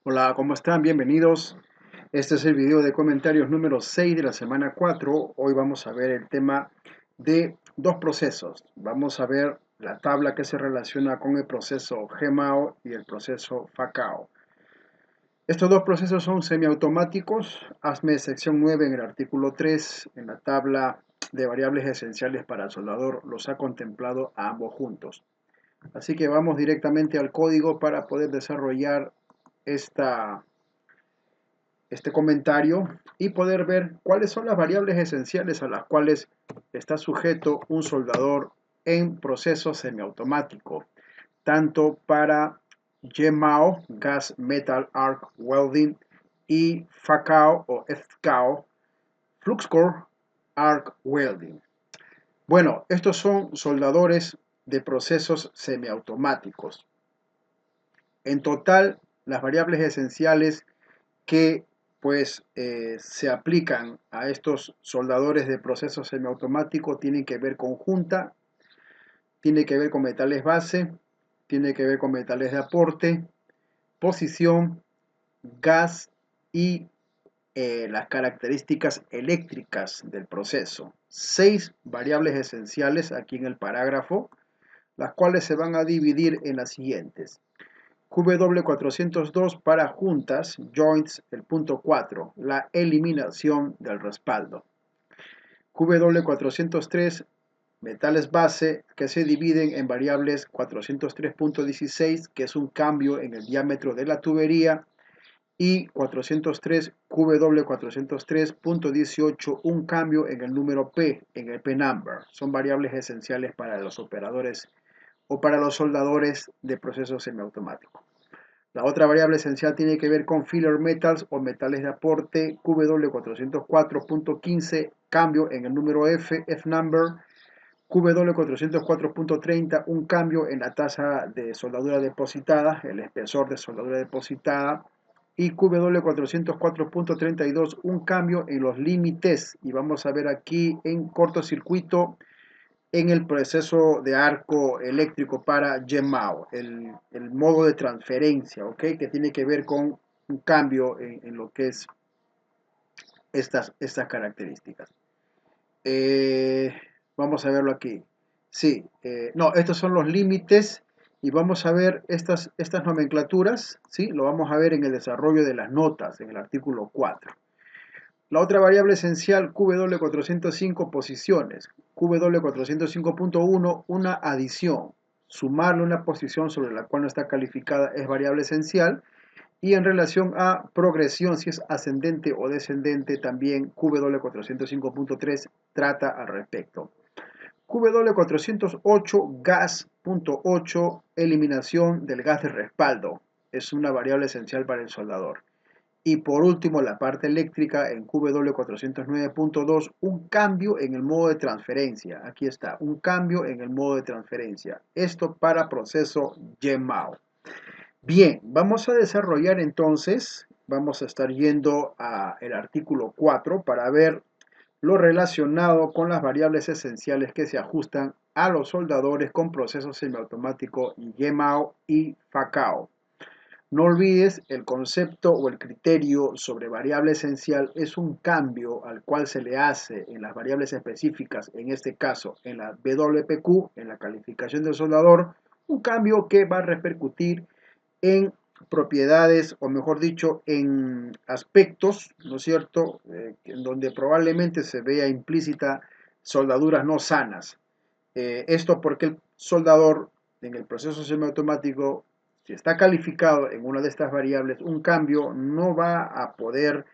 Hola, ¿cómo están? Bienvenidos. Este es el video de comentarios número 6 de la semana 4. Hoy vamos a ver el tema de dos procesos. Vamos a ver la tabla que se relaciona con el proceso GMAO y el proceso FACAO. Estos dos procesos son semiautomáticos. Hazme sección 9 en el artículo 3. En la tabla de variables esenciales para el soldador los ha contemplado a ambos juntos. Así que vamos directamente al código para poder desarrollar este comentario y poder ver cuáles son las variables esenciales a las cuales está sujeto un soldador en proceso semiautomático, tanto para GMAO, Gas Metal Arc Welding, y FACAO o FCAO, Flux Core Arc Welding. Bueno, estos son soldadores de procesos semiautomáticos. En total, las variables esenciales que se aplican a estos soldadores de proceso semiautomático tienen que ver con junta, tiene que ver con metales base, tiene que ver con metales de aporte, posición, gas y las características eléctricas del proceso. 6 variables esenciales aquí en el parágrafo, las cuales se van a dividir en las siguientes. QW402 para juntas, joints, el punto 4, la eliminación del respaldo. QW403, metales base que se dividen en variables 403.16, que es un cambio en el diámetro de la tubería, y 403 QW403.18, un cambio en el número P, en el P number. Son variables esenciales para los operadores o para los soldadores de procesos semiautomáticos. La otra variable esencial tiene que ver con filler metals o metales de aporte, QW404.15, cambio en el número F, F number, QW404.30, un cambio en la tasa de soldadura depositada, el espesor de soldadura depositada, y QW404.32, un cambio en los límites, y vamos a ver aquí en cortocircuito en el proceso de arco eléctrico para GMAO, el modo de transferencia, ¿ok? Que tiene que ver con un cambio en lo que es estas características. Eh, Vamos a verlo aquí. Sí, no, estos son los límites y vamos a ver estas nomenclaturas, ¿sí? Lo vamos a ver en el desarrollo de las notas, en el artículo 4. La otra variable esencial, QW405, posiciones. QW405.1, una adición. Sumarle una posición sobre la cual no está calificada es variable esencial. Y en relación a progresión, si es ascendente o descendente, también QW405.3 trata al respecto. QW408, gas.8, eliminación del gas de respaldo. Es una variable esencial para el soldador. Y por último, la parte eléctrica en QW409.2, un cambio en el modo de transferencia. Aquí está, un cambio en el modo de transferencia. Esto para proceso GMAO. Bien, vamos a desarrollar entonces, vamos a estar yendo al artículo 4 para ver lo relacionado con las variables esenciales que se ajustan a los soldadores con proceso semiautomático GMAO y FACAO. No olvides, el concepto o el criterio sobre variable esencial es un cambio al cual se le hace en las variables específicas, en este caso en la WPQ, en la calificación del soldador, un cambio que va a repercutir en propiedades, o mejor dicho, en aspectos, ¿no es cierto?, en donde probablemente se vea implícita soldaduras no sanas. Esto porque el soldador en el proceso semiautomático, si está calificado en una de estas variables, un cambio no va a poder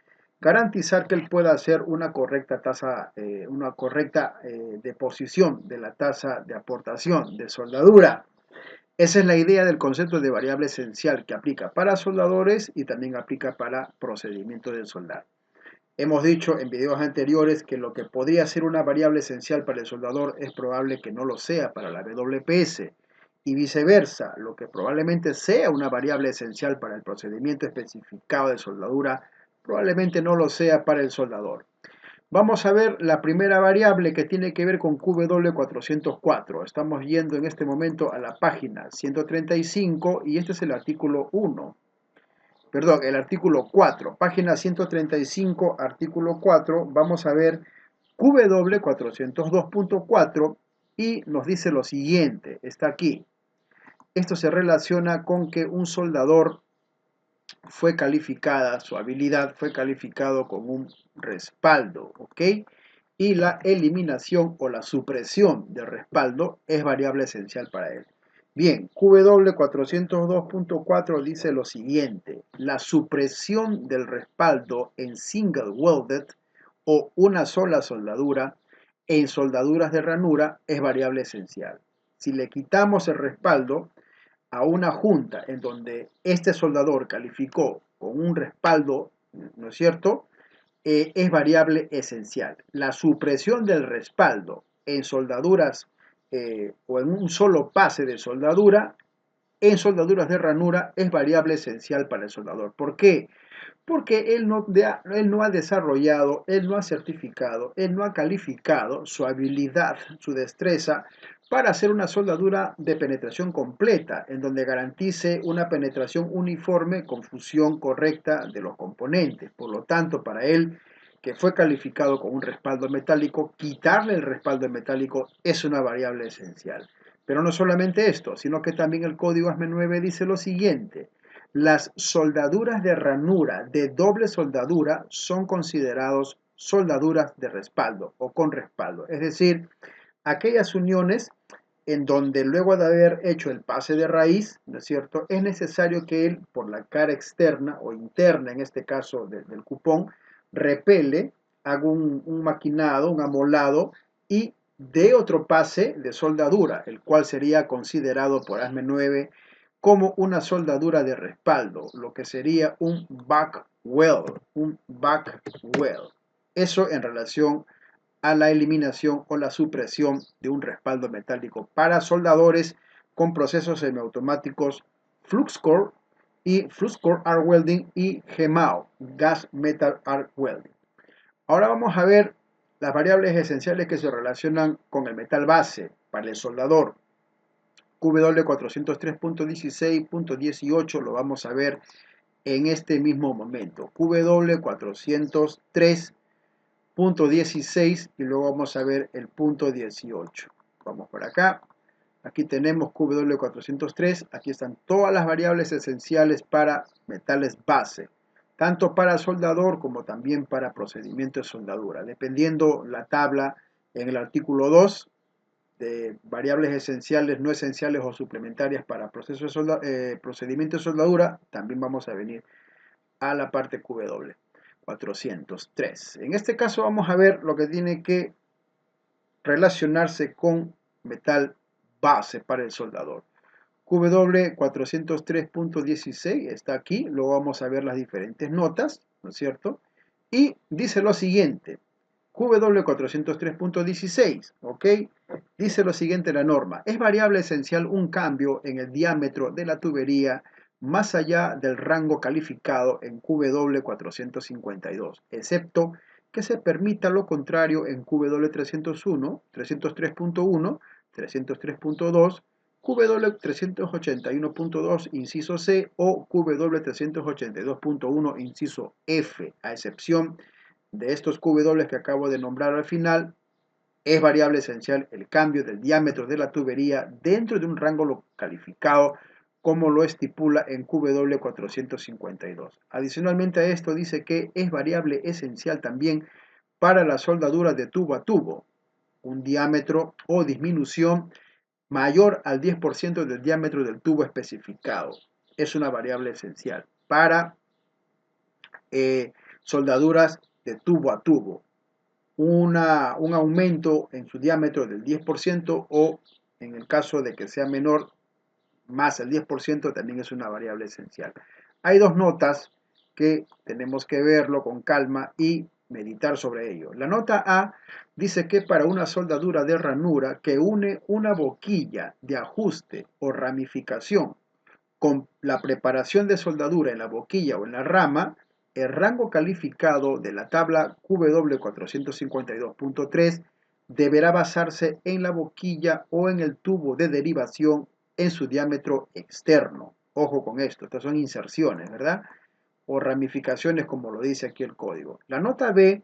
garantizar que él pueda hacer una correcta tasa, una correcta deposición de la tasa de aportación de soldadura. Esa es la idea del concepto de variable esencial que aplica para soldadores y también aplica para procedimientos de soldar. Hemos dicho en videos anteriores que lo que podría ser una variable esencial para el soldador es probable que no lo sea para la WPS y viceversa, lo que probablemente sea una variable esencial para el procedimiento especificado de soldadura probablemente no lo sea para el soldador. Vamos a ver la primera variable que tiene que ver con QW404. Estamos yendo en este momento a la página 135 y este es el artículo 1. perdón, el artículo 4, página 135, artículo 4, vamos a ver QW 402.4 y nos dice lo siguiente, está aquí. Esto se relaciona con que un soldador fue calificada, su habilidad fue calificado con un respaldo, ¿ok? Y la eliminación o la supresión del respaldo es variable esencial para él. Bien, QW 402.4 dice lo siguiente, la supresión del respaldo en single welded o una sola soldadura en soldaduras de ranura es variable esencial. Si le quitamos el respaldo a una junta en donde este soldador calificó con un respaldo, ¿no es cierto?, es variable esencial. La supresión del respaldo en soldaduras o en un solo pase de soldadura, en soldaduras de ranura, es variable esencial para el soldador. ¿Por qué? Porque él no ha desarrollado, él no ha certificado, él no ha calificado su habilidad, su destreza para hacer una soldadura de penetración completa, en donde garantice una penetración uniforme con fusión correcta de los componentes. Por lo tanto, para él, que fue calificado con un respaldo metálico, quitarle el respaldo metálico es una variable esencial. Pero no solamente esto, sino que también el código ASME 9 dice lo siguiente: las soldaduras de ranura de doble soldadura son considerados soldaduras de respaldo o con respaldo. Es decir, aquellas uniones en donde luego de haber hecho el pase de raíz, ¿no es cierto?, es necesario que él, por la cara externa o interna, en este caso del cupón, repele, haga un maquinado, un amolado y dé otro pase de soldadura, el cual sería considerado por ASME 9 como una soldadura de respaldo, lo que sería un back weld, Eso en relación a la eliminación o la supresión de un respaldo metálico para soldadores con procesos semiautomáticos FluxCore y FluxCore Arc Welding y GMAO, Gas Metal Arc Welding. Ahora vamos a ver las variables esenciales que se relacionan con el metal base para el soldador. QW 403.16.18 lo vamos a ver en este mismo momento. QW 403.16 y luego vamos a ver el punto 18. Vamos por acá. Aquí tenemos QW 403. Aquí están todas las variables esenciales para metales base, tanto para soldador como también para procedimiento de soldadura, dependiendo la tabla en el artículo 2 de variables esenciales, no esenciales o suplementarias para procedimiento de soldadura. También vamos a venir a la parte QW 403. En este caso vamos a ver lo que tiene que relacionarse con metal base para el soldador. QW 403.16 está aquí, luego vamos a ver las diferentes notas, ¿no es cierto? Y dice lo siguiente, QW 403.16, ¿ok? Dice lo siguiente la norma, es variable esencial un cambio en el diámetro de la tubería más allá del rango calificado en QW 452, excepto que se permita lo contrario en QW 301, 303.1, 303.2, QW 381.2, inciso C, o QW 382.1, inciso F, a excepción de estos QW que acabo de nombrar al final. Es variable esencial el cambio del diámetro de la tubería dentro de un rango calificado como lo estipula en QW 452. Adicionalmente a esto dice que es variable esencial también para la soldadura de tubo a tubo, un diámetro o disminución mayor al 10% del diámetro del tubo especificado. Es una variable esencial para soldaduras de tubo a tubo. Un aumento en su diámetro del 10% o en el caso de que sea menor, más el 10% también es una variable esencial. Hay dos notas que tenemos que verlo con calma y meditar sobre ello. La nota A dice que para una soldadura de ranura que une una boquilla de ajuste o ramificación con la preparación de soldadura en la boquilla o en la rama, el rango calificado de la tabla QW 452.3 deberá basarse en la boquilla o en el tubo de derivación en su diámetro externo. Ojo con esto, estas son inserciones, ¿verdad? o ramificaciones, como lo dice aquí el código. La nota B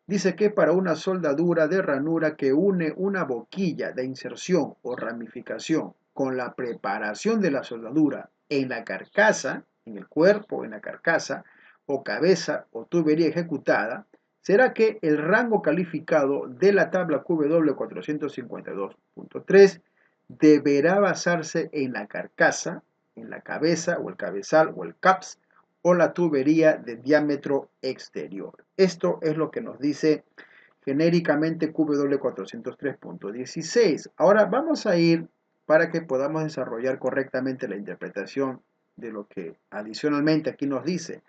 dice que para una soldadura de ranura que une una boquilla de inserción o ramificación con la preparación de la soldadura en la carcasa, en el cuerpo, en la carcasa, o cabeza o tubería ejecutada, será que el rango calificado de la tabla QW452.3 deberá basarse en la carcasa, en la cabeza o el cabezal o el CAPS o la tubería de diámetro exterior. Esto es lo que nos dice genéricamente QW403.16. Ahora vamos a ir para que podamos desarrollar correctamente la interpretación de lo que adicionalmente aquí nos dice.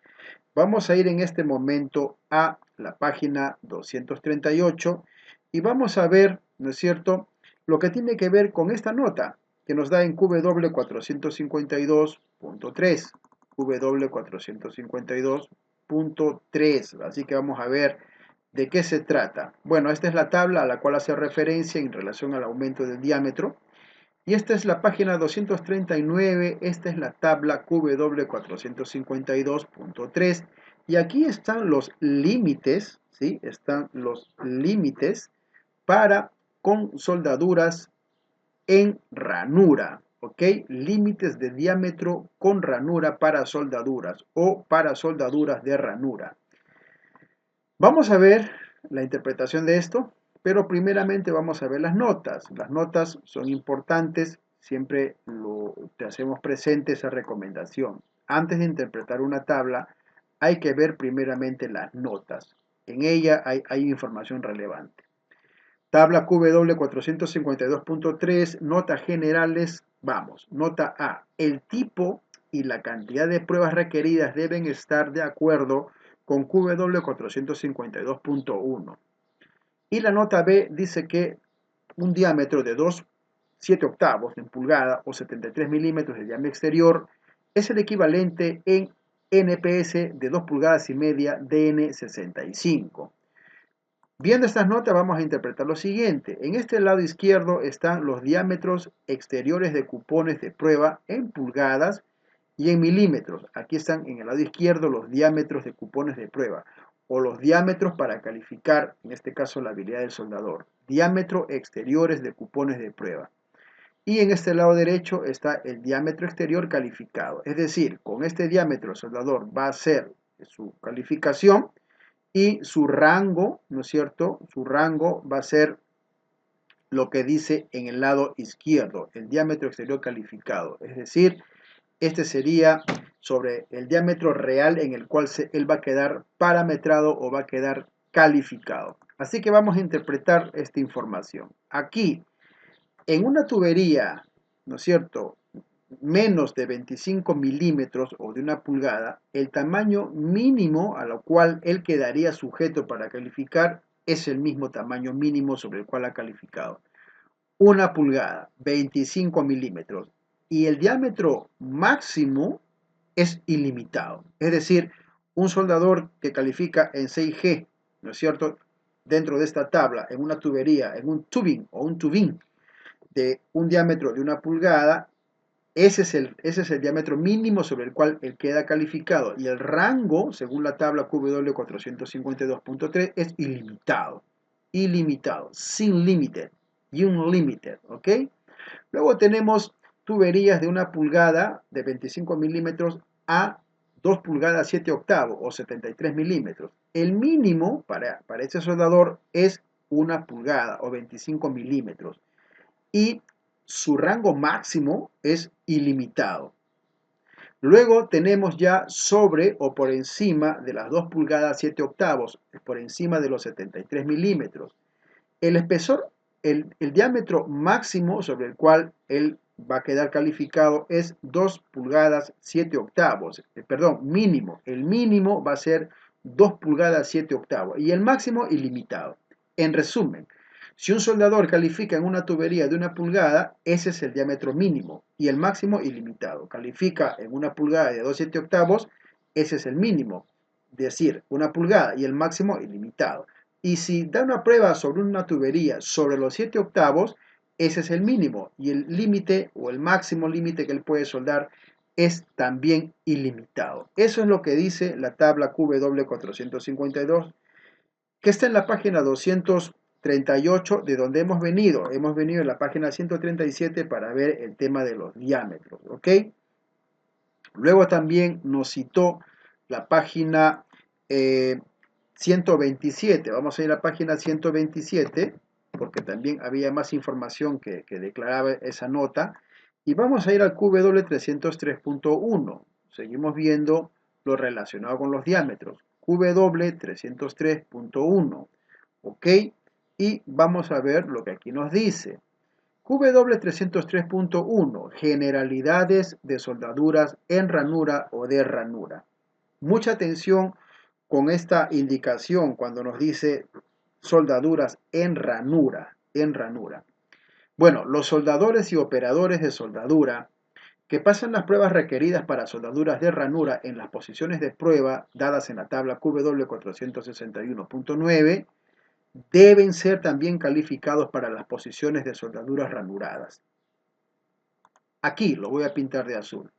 Vamos a ir en este momento a la página 238 y vamos a ver, ¿no es cierto?, lo que tiene que ver con esta nota que nos da en QW452.3, QW452.3, así que vamos a ver de qué se trata. Bueno, esta es la tabla a la cual hace referencia en relación al aumento del diámetro. Y esta es la página 239, esta es la tabla QW452.3 y aquí están los límites, ¿sí? Están los límites para con soldaduras en ranura, ¿ok? Límites de diámetro con ranura para soldaduras o para soldaduras de ranura. Vamos a ver la interpretación de esto. Pero primeramente vamos a ver las notas. Las notas son importantes, siempre te hacemos presente esa recomendación. Antes de interpretar una tabla, hay que ver primeramente las notas. En ella hay información relevante. Tabla QW452.3, notas generales, vamos. Nota A, el tipo y la cantidad de pruebas requeridas deben estar de acuerdo con QW452.1. Y la nota B dice que un diámetro de 2,7 octavos en pulgada o 73 milímetros de diámetro exterior es el equivalente en NPS de 2 pulgadas y media DN65. Viendo estas notas vamos a interpretar lo siguiente. En este lado izquierdo están los diámetros exteriores de cupones de prueba en pulgadas y en milímetros. Aquí están en el lado izquierdo los diámetros de cupones de prueba o los diámetros para calificar, en este caso, la habilidad del soldador. Diámetro exteriores de cupones de prueba. Y en este lado derecho está el diámetro exterior calificado. Es decir, con este diámetro el soldador va a hacer su calificación y su rango, ¿no es cierto? Su rango va a ser lo que dice en el lado izquierdo, el diámetro exterior calificado. Es decir, este sería sobre el diámetro real en el cual él va a quedar parametrado o va a quedar calificado. Así que vamos a interpretar esta información. Aquí, en una tubería, ¿no es cierto?, menos de 25 milímetros o de una pulgada, el tamaño mínimo a lo cual él quedaría sujeto para calificar es el mismo tamaño mínimo sobre el cual ha calificado. Una pulgada, 25 milímetros. Y el diámetro máximo es ilimitado. Es decir, un soldador que califica en 6G, ¿no es cierto?, dentro de esta tabla, en una tubería, en un tubing o un tubín de un diámetro de una pulgada, ese es el diámetro mínimo sobre el cual él queda calificado. Y el rango, según la tabla QW452.3, es ilimitado. Ilimitado, sin límite. Unlimited, ¿ok? Luego tenemos tuberías de una pulgada de 25 milímetros a 2 pulgadas 7 octavos o 73 milímetros. El mínimo para este soldador es 1 pulgada o 25 milímetros. Y su rango máximo es ilimitado. Luego tenemos ya sobre o por encima de las 2 pulgadas 7 octavos, por encima de los 73 milímetros. El espesor, el diámetro máximo sobre el cual él va a quedar calificado es 2 pulgadas 7 octavos. Mínimo. El mínimo va a ser 2 pulgadas 7 octavos y el máximo ilimitado. En resumen, si un soldador califica en una tubería de 1 pulgada, ese es el diámetro mínimo y el máximo ilimitado. Califica en 1 pulgada de 2,7 octavos, ese es el mínimo, es decir, 1 pulgada y el máximo ilimitado. Y si da una prueba sobre una tubería sobre los 7 octavos, ese es el mínimo y el límite o el máximo límite que él puede soldar es también ilimitado. Eso es lo que dice la tabla QW452, que está en la página 238 de donde hemos venido. Hemos venido en la página 137 para ver el tema de los diámetros, ¿ok? Luego también nos citó la página 127. Vamos a ir a la página 127 porque también había más información que declaraba esa nota. Y vamos a ir al QW303.1. Seguimos viendo lo relacionado con los diámetros. QW303.1. ¿Ok? Y vamos a ver lo que aquí nos dice. QW303.1 Generalidades de soldaduras en ranura o de ranura. Mucha atención con esta indicación cuando nos dice soldaduras en ranura, en ranura. Bueno, los soldadores y operadores de soldadura que pasan las pruebas requeridas para soldaduras de ranura en las posiciones de prueba dadas en la tabla QW461.9 deben ser también calificados para las posiciones de soldaduras ranuradas. Aquí lo voy a pintar de azul.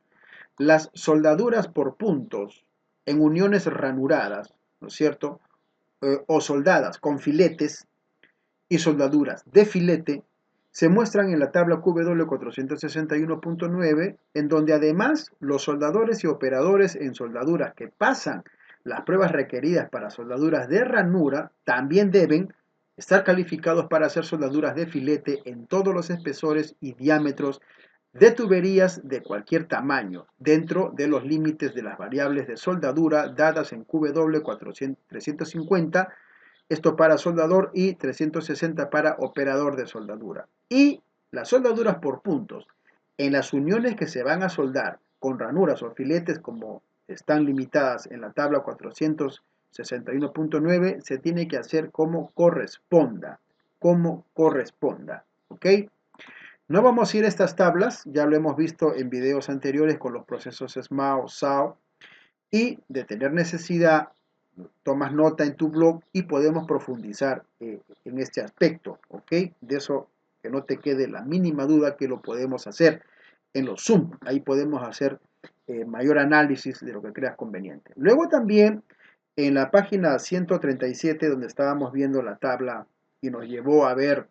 Las soldaduras por puntos en uniones ranuradas, ¿no es cierto? O soldadas con filetes y soldaduras de filete se muestran en la tabla QW461.9, en donde además los soldadores y operadores en soldaduras que pasan las pruebas requeridas para soldaduras de ranura también deben estar calificados para hacer soldaduras de filete en todos los espesores y diámetros de tuberías de cualquier tamaño, dentro de los límites de las variables de soldadura dadas en QW350, esto para soldador, y 360 para operador de soldadura. Y las soldaduras por puntos en las uniones que se van a soldar con ranuras o filetes como están limitadas en la tabla 461.9 se tiene que hacer como corresponda, ¿ok? No vamos a ir a estas tablas, ya lo hemos visto en videos anteriores con los procesos SMAO, SAO, y de tener necesidad, tomas nota en tu blog y podemos profundizar en este aspecto, ¿ok? De eso que no te quede la mínima duda que lo podemos hacer en los Zoom, ahí podemos hacer mayor análisis de lo que creas conveniente. Luego también en la página 137 donde estábamos viendo la tabla y nos llevó a ver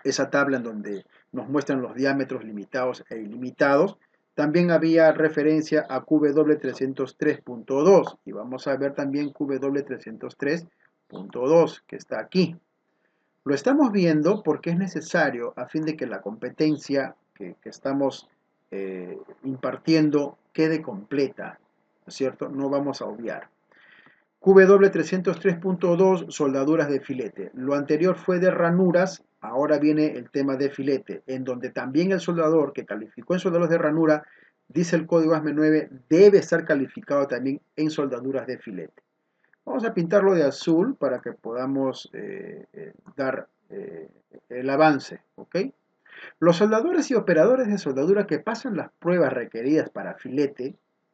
esa tabla en donde nos muestran los diámetros limitados e ilimitados, también había referencia a QW303.2 y vamos a ver también QW303.2 que está aquí. Lo estamos viendo porque es necesario a fin de que la competencia que estamos impartiendo quede completa, ¿no es cierto? No vamos a obviar. QW303.2 soldaduras de filete. Lo anterior fue de ranuras, ahora viene el tema de filete, en donde también el soldador que calificó en soldaduras de ranura, dice el código ASME 9, debe estar calificado también en soldaduras de filete. Vamos a pintarlo de azul para que podamos dar el avance, ¿ok? Los soldadores y operadores de soldadura que pasan las pruebas requeridas para filete,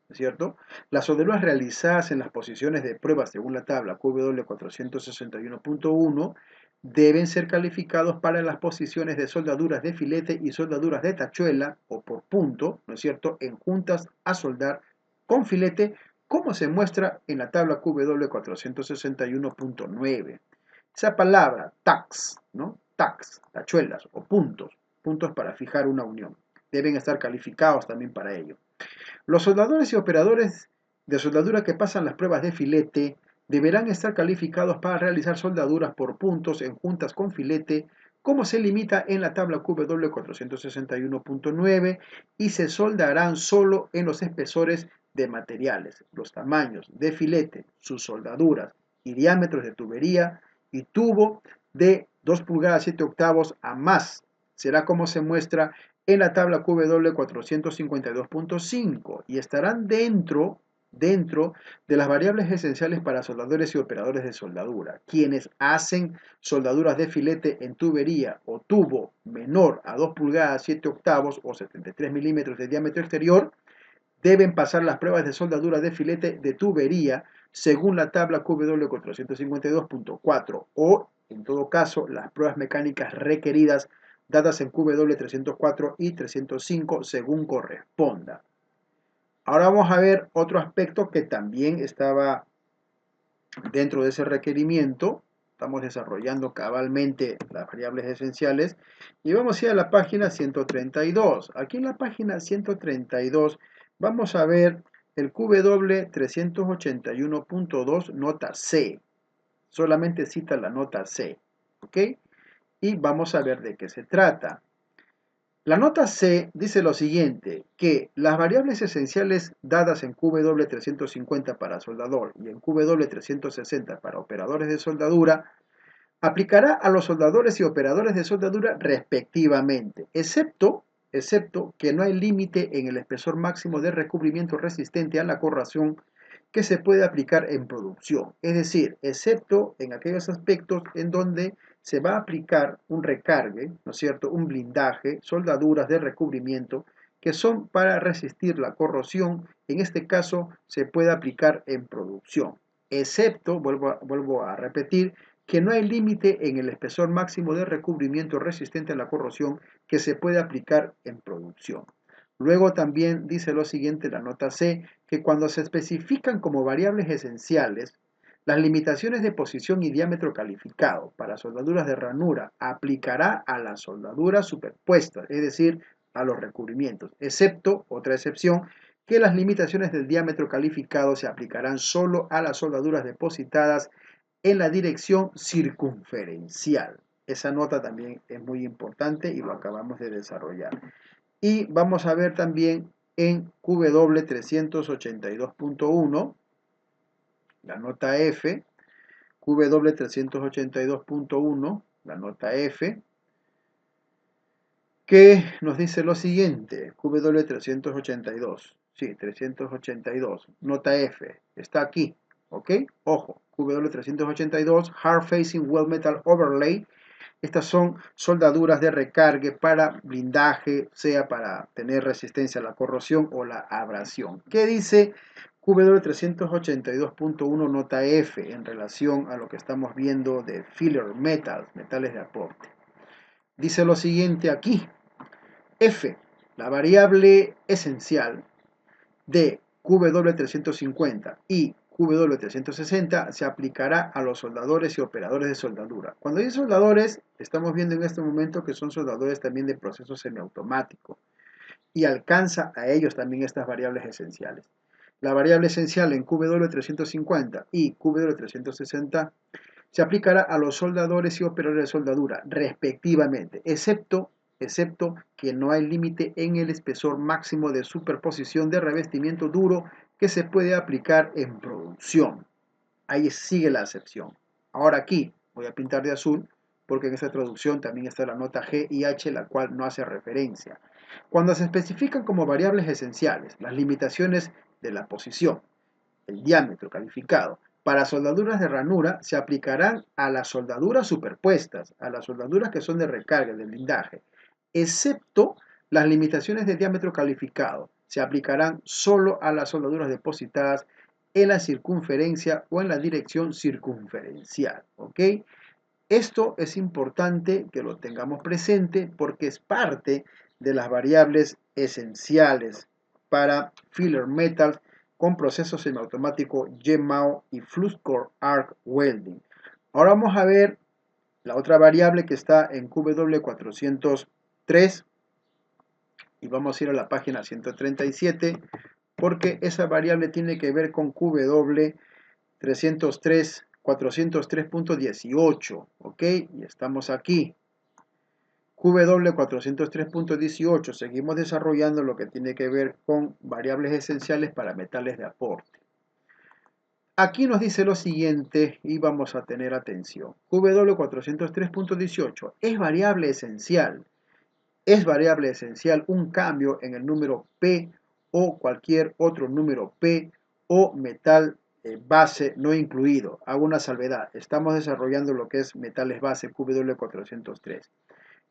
¿no es cierto? Las soldaduras realizadas en las posiciones de prueba según la tabla QW461.1 deben ser calificados para las posiciones de soldaduras de filete y soldaduras de tachuela o por punto, ¿no es cierto?, en juntas a soldar con filete, como se muestra en la tabla QW461.9. Esa palabra, tax, ¿no? Tax, tachuelas o puntos para fijar una unión. Deben estar calificados también para ello. Los soldadores y operadores de soldadura que pasan las pruebas de filete deberán estar calificados para realizar soldaduras por puntos en juntas con filete, como se limita en la tabla QW461.9 y se soldarán solo en los espesores de materiales, los tamaños de filete, sus soldaduras y diámetros de tubería y tubo de 2 pulgadas 7 octavos a más. Será como se muestra en la tabla QW452.5 y estarán dentro de las variables esenciales para soldadores y operadores de soldadura. Quienes hacen soldaduras de filete en tubería o tubo menor a 2 pulgadas 7 octavos o 73 milímetros de diámetro exterior deben pasar las pruebas de soldadura de filete de tubería según la tabla QW452.4 o, en todo caso, las pruebas mecánicas requeridas dadas en QW304 y 305 según corresponda. Ahora vamos a ver otro aspecto que también estaba dentro de ese requerimiento. Estamos desarrollando cabalmente las variables esenciales y vamos a ir a la página 132. Aquí en la página 132 vamos a ver el QW 381.2 nota C. Solamente cita la nota C, ¿ok? Y vamos a ver de qué se trata. La nota C dice lo siguiente, que las variables esenciales dadas en QW350 para soldador y en QW360 para operadores de soldadura aplicará a los soldadores y operadores de soldadura respectivamente, excepto que no hay límite en el espesor máximo de recubrimiento resistente a la corrosión que se puede aplicar en producción, es decir, excepto en aquellos aspectos en donde se va a aplicar un recargue, ¿no es cierto?, un blindaje, soldaduras de recubrimiento que son para resistir la corrosión, en este caso se puede aplicar en producción, excepto, vuelvo a repetir, que no hay límite en el espesor máximo de recubrimiento resistente a la corrosión que se puede aplicar en producción. Luego también dice lo siguiente la nota C, que cuando se especifican como variables esenciales, las limitaciones de posición y diámetro calificado para soldaduras de ranura aplicará a las soldaduras superpuestas, es decir, a los recubrimientos, excepto, otra excepción, que las limitaciones del diámetro calificado se aplicarán solo a las soldaduras depositadas en la dirección circunferencial. Esa nota también es muy importante y lo acabamos de desarrollar. Y vamos a ver también en QW382.1, la nota F, QW382.1, la nota F, que nos dice lo siguiente, QW382, sí, 382, nota F, está aquí, ¿ok? Ojo, QW382, Hard Facing Well Metal Overlay. Estas son soldaduras de recargue para blindaje, sea para tener resistencia a la corrosión o la abrasión. ¿Qué dice QW382.1 nota F en relación a lo que estamos viendo de filler metals, metales de aporte? Dice lo siguiente aquí. F, la variable esencial de QW350 y QW360 se aplicará a los soldadores y operadores de soldadura. Cuando dice soldadores, estamos viendo en este momento que son soldadores también de proceso semiautomático y alcanza a ellos también estas variables esenciales. La variable esencial en QW350 y QW360 se aplicará a los soldadores y operadores de soldadura respectivamente, excepto que no hay límite en el espesor máximo de superposición de revestimiento duro que se puede aplicar en producción. Ahí sigue la excepción. Ahora aquí voy a pintar de azul porque en esta traducción también está la nota G y H, la cual no hace referencia. Cuando se especifican como variables esenciales las limitaciones de la posición, el diámetro calificado, para soldaduras de ranura se aplicarán a las soldaduras superpuestas, a las soldaduras que son de recarga, de blindaje, excepto las limitaciones de diámetro calificado. Se aplicarán solo a las soldaduras depositadas en la circunferencia o en la dirección circunferencial. ¿Ok? Esto es importante que lo tengamos presente porque es parte de las variables esenciales para filler metals con proceso semiautomático GMAO y FluxCore Arc Welding. Ahora vamos a ver la otra variable que está en QW403 y vamos a ir a la página 137 porque esa variable tiene que ver con QW303 403.18, ¿ok? Y estamos aquí. QW403.18, seguimos desarrollando lo que tiene que ver con variables esenciales para metales de aporte. Aquí nos dice lo siguiente y vamos a tener atención. QW403.18 es variable esencial. Es variable esencial un cambio en el número P o cualquier otro número P o metal base no incluido. Hago una salvedad. Estamos desarrollando lo que es metales base QW403.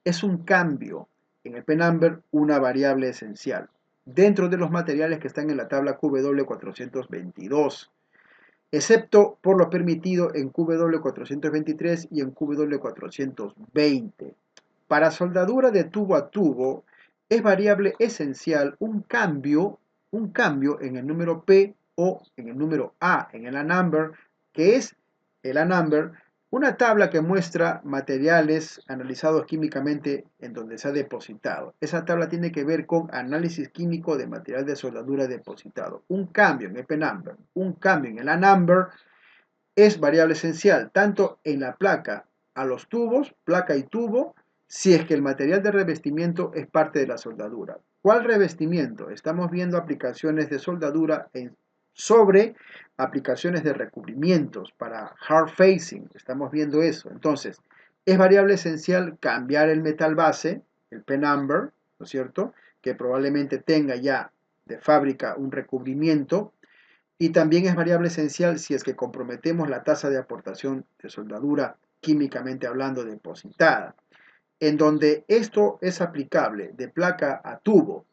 Es un cambio en el P-number, una variable esencial dentro de los materiales que están en la tabla QW422, excepto por lo permitido en QW423 y en QW420. Para soldadura de tubo a tubo, es variable esencial un cambio un cambio en el número P o en el número A, en el A-number, que es el A-number, una tabla que muestra materiales analizados químicamente en donde se ha depositado. Esa tabla tiene que ver con análisis químico de material de soldadura depositado. Un cambio en el P-number, un cambio en el A-number es variable esencial, tanto en la placa a los tubos, placa y tubo, si es que el material de revestimiento es parte de la soldadura. ¿Cuál revestimiento? Estamos viendo aplicaciones de soldadura sobre aplicaciones de recubrimientos para hard facing. Estamos viendo eso. Entonces, es variable esencial cambiar el metal base, el P-number, ¿no es cierto? Que probablemente tenga ya de fábrica un recubrimiento. Y también es variable esencial si es que comprometemos la tasa de aportación de soldadura químicamente hablando depositada, en donde esto es aplicable de placa a tubo,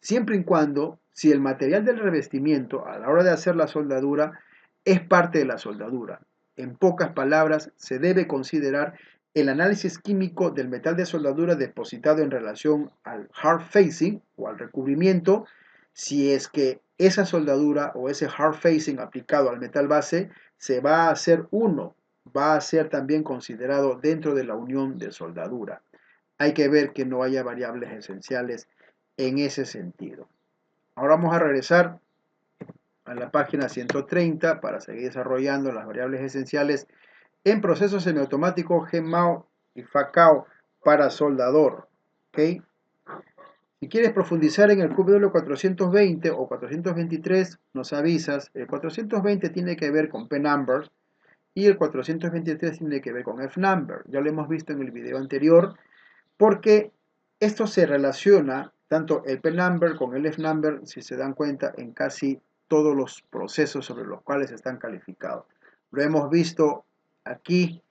siempre y cuando si el material del revestimiento a la hora de hacer la soldadura es parte de la soldadura. En pocas palabras, se debe considerar el análisis químico del metal de soldadura depositado en relación al hard facing o al recubrimiento, si es que esa soldadura o ese hard facing aplicado al metal base se va a hacer uno, va a ser también considerado dentro de la unión de soldadura. Hay que ver que no haya variables esenciales en ese sentido. Ahora vamos a regresar a la página 130 para seguir desarrollando las variables esenciales en procesos semiautomáticos GMAO y FACAO para soldador. ¿Okay? Si quieres profundizar en el QW420 o 423, nos avisas. El 420 tiene que ver con P-numbers y el 423 tiene que ver con F-number. Ya lo hemos visto en el video anterior, porque esto se relaciona, tanto el P-number con el F-number, si se dan cuenta, en casi todos los procesos sobre los cuales están calificados. Lo hemos visto aquí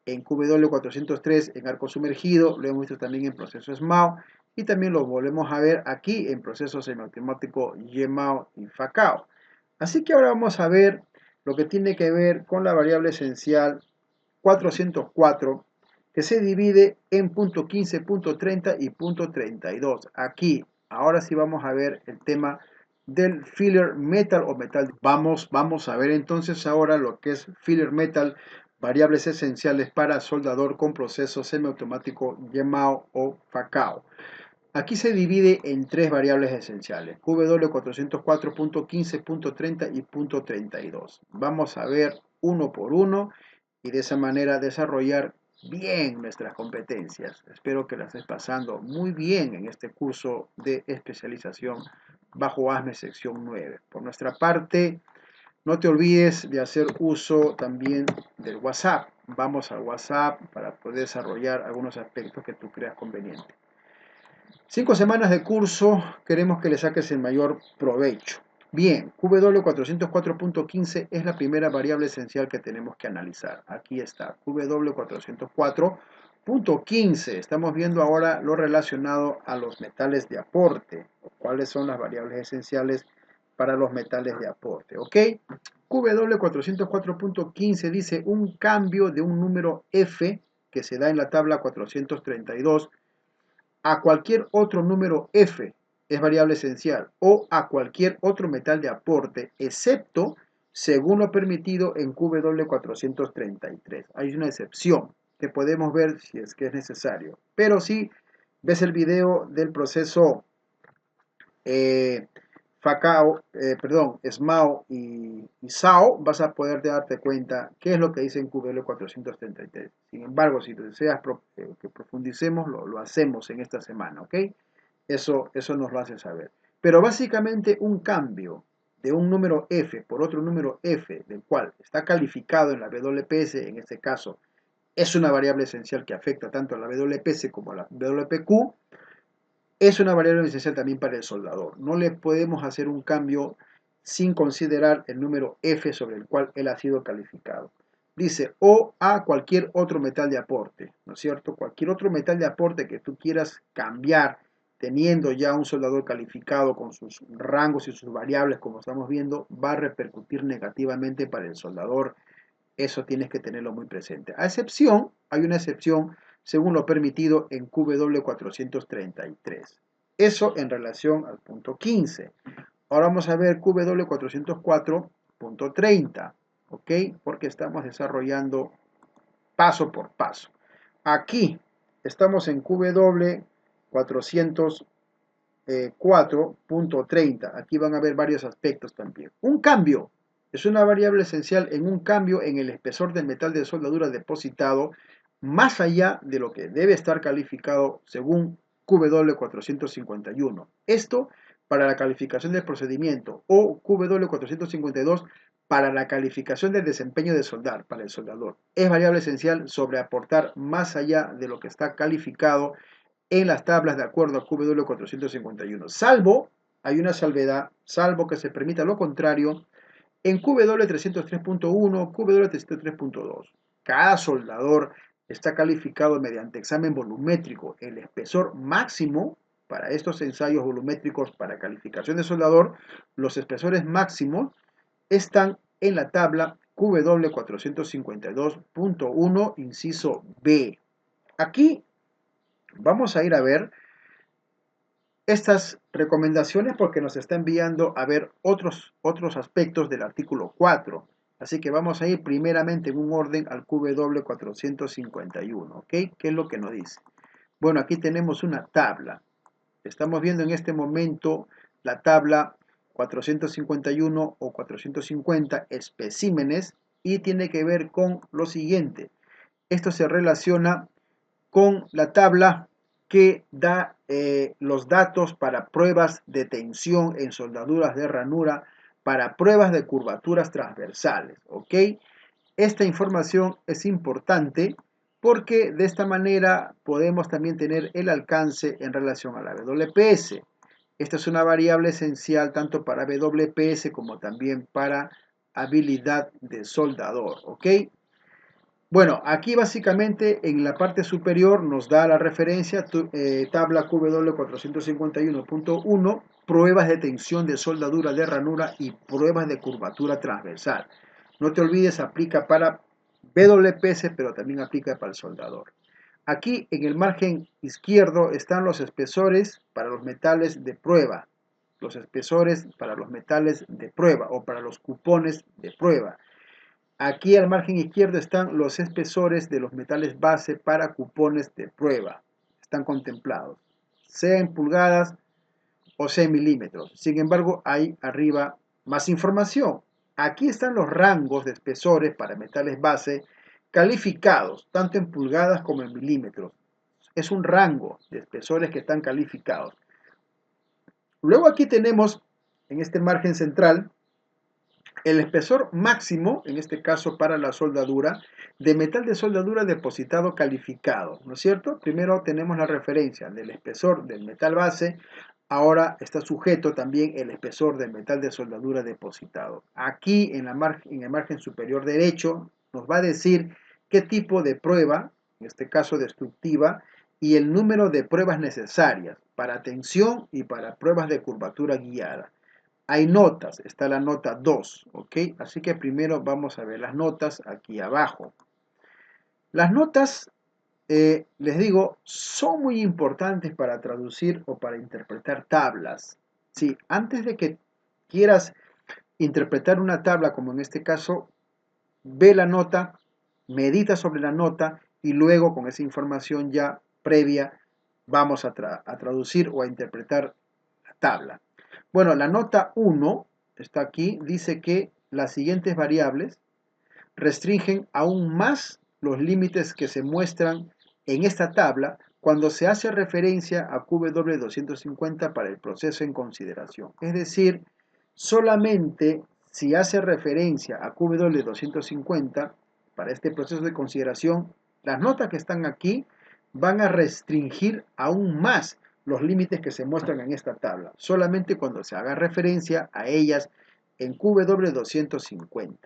en QW403 en arco sumergido, lo hemos visto también en proceso SMAO y también lo volvemos a ver aquí en proceso semiautomático YMAO y FACAO. Así que ahora vamos a ver lo que tiene que ver con la variable esencial 404, que se divide en punto 15, punto 30 y punto 32. Aquí, ahora sí vamos a ver el tema del filler metal o metal. Vamos a ver entonces ahora lo que es filler metal, variables esenciales para soldador con proceso semiautomático YMAO o FACAO. Aquí se divide en tres variables esenciales, QW404.15.30 y punto 32. Vamos a ver uno por uno y de esa manera desarrollar bien nuestras competencias. Espero que las estés pasando muy bien en este curso de especialización bajo ASME sección 9. Por nuestra parte, no te olvides de hacer uso también del WhatsApp. Vamos al WhatsApp para poder desarrollar algunos aspectos que tú creas convenientes. 5 semanas de curso, queremos que le saques el mayor provecho. Bien, QW404.15 es la primera variable esencial que tenemos que analizar. Aquí está, QW404.15. Estamos viendo ahora lo relacionado a los metales de aporte. ¿Cuáles son las variables esenciales para los metales de aporte? ¿Ok? QW404.15 dice un cambio de un número F que se da en la tabla 432 a cualquier otro número F es variable esencial o a cualquier otro metal de aporte, excepto según lo permitido en QW433. Hay una excepción que podemos ver si es que es necesario. Pero si ves el video del proceso SMAO y SAO, vas a poder darte cuenta qué es lo que dice en QW433. Sin embargo, si deseas que profundicemos, lo hacemos en esta semana, ¿ok? Eso nos lo hace saber. Pero básicamente un cambio de un número F por otro número F, del cual está calificado en la WPS, en este caso, es una variable esencial que afecta tanto a la WPS como a la WPQ, es una variable esencial también para el soldador. No le podemos hacer un cambio sin considerar el número F sobre el cual él ha sido calificado. Dice, o a cualquier otro metal de aporte, ¿no es cierto? Cualquier otro metal de aporte que tú quieras cambiar teniendo ya un soldador calificado con sus rangos y sus variables, como estamos viendo, va a repercutir negativamente para el soldador. Eso tienes que tenerlo muy presente. A excepción, hay una excepción según lo permitido en QW433. Eso en relación al punto 15. Ahora vamos a ver QW404.30, ¿ok? Porque estamos desarrollando paso por paso. Aquí estamos en QW404.30. Aquí van a ver varios aspectos también. Un cambio es una variable esencial en un cambio en el espesor del metal de soldadura depositado más allá de lo que debe estar calificado según QW451. Esto para la calificación del procedimiento o QW452 para la calificación del desempeño de soldar para el soldador. Es variable esencial sobre aportar más allá de lo que está calificado en las tablas de acuerdo a QW451. Salvo, hay una salvedad, salvo que se permita lo contrario en QW303.1, QW303.2. Cada soldador está calificado mediante examen volumétrico. El espesor máximo para estos ensayos volumétricos para calificación de soldador, los espesores máximos están en la tabla QW452.1, inciso B. Aquí vamos a ir a ver estas recomendaciones porque nos está enviando a ver otros aspectos del artículo 4. Así que vamos a ir primeramente en un orden al QW451, ¿ok? ¿Qué es lo que nos dice? Bueno, aquí tenemos una tabla. Estamos viendo en este momento la tabla 451 o 450 especímenes y tiene que ver con lo siguiente. Esto se relaciona con la tabla que da los datos para pruebas de tensión en soldaduras de ranura, para pruebas de curvaturas transversales, ¿ok? Esta información es importante porque de esta manera podemos también tener el alcance en relación a la WPS. Esta es una variable esencial tanto para WPS como también para habilidad de soldador, ¿ok? Bueno, aquí básicamente en la parte superior nos da la referencia, tabla QW451.1, pruebas de tensión de soldadura de ranura y pruebas de curvatura transversal. No te olvides, aplica para WPS, pero también aplica para el soldador. Aquí en el margen izquierdo están los espesores para los metales de prueba, los espesores para los metales de prueba o para los cupones de prueba. Aquí al margen izquierdo están los espesores de los metales base para cupones de prueba. Están contemplados, sea en pulgadas o sea en milímetros. Sin embargo, hay arriba más información. Aquí están los rangos de espesores para metales base calificados, tanto en pulgadas como en milímetros. Es un rango de espesores que están calificados. Luego aquí tenemos, en este margen central, el espesor máximo, en este caso para la soldadura, de metal de soldadura depositado calificado, ¿no es cierto? Primero tenemos la referencia del espesor del metal base, ahora está sujeto también el espesor del metal de soldadura depositado. Aquí en el margen superior derecho nos va a decir qué tipo de prueba, en este caso destructiva, y el número de pruebas necesarias para tensión y para pruebas de curvatura guiada. Hay notas, está la nota 2, ¿ok? Así que primero vamos a ver las notas aquí abajo. Las notas, les digo, son muy importantes para traducir o para interpretar tablas. Sí, antes de que quieras interpretar una tabla, como en este caso, ve la nota, medita sobre la nota y luego con esa información ya previa vamos a traducir o a interpretar la tabla. Bueno, la nota 1 está aquí, dice que las siguientes variables restringen aún más los límites que se muestran en esta tabla cuando se hace referencia a QW250 para el proceso en consideración. Es decir, solamente si hace referencia a QW250 para este proceso de consideración, las notas que están aquí van a restringir aún más los límites que se muestran en esta tabla, solamente cuando se haga referencia a ellas en QW250.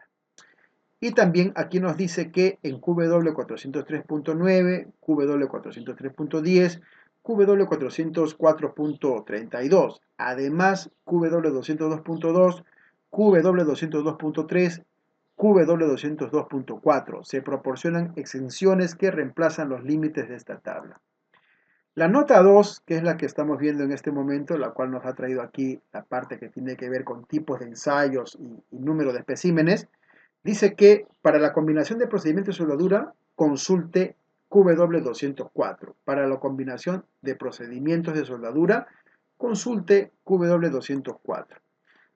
Y también aquí nos dice que en QW403.9, QW403.10, QW404.32, además QW202.2, QW202.3, QW202.4. Se proporcionan exenciones que reemplazan los límites de esta tabla. La nota 2, que es la que estamos viendo en este momento, la cual nos ha traído aquí la parte que tiene que ver con tipos de ensayos y número de especímenes, dice que para la combinación de procedimientos de soldadura, consulte QW204. Para la combinación de procedimientos de soldadura, consulte QW204.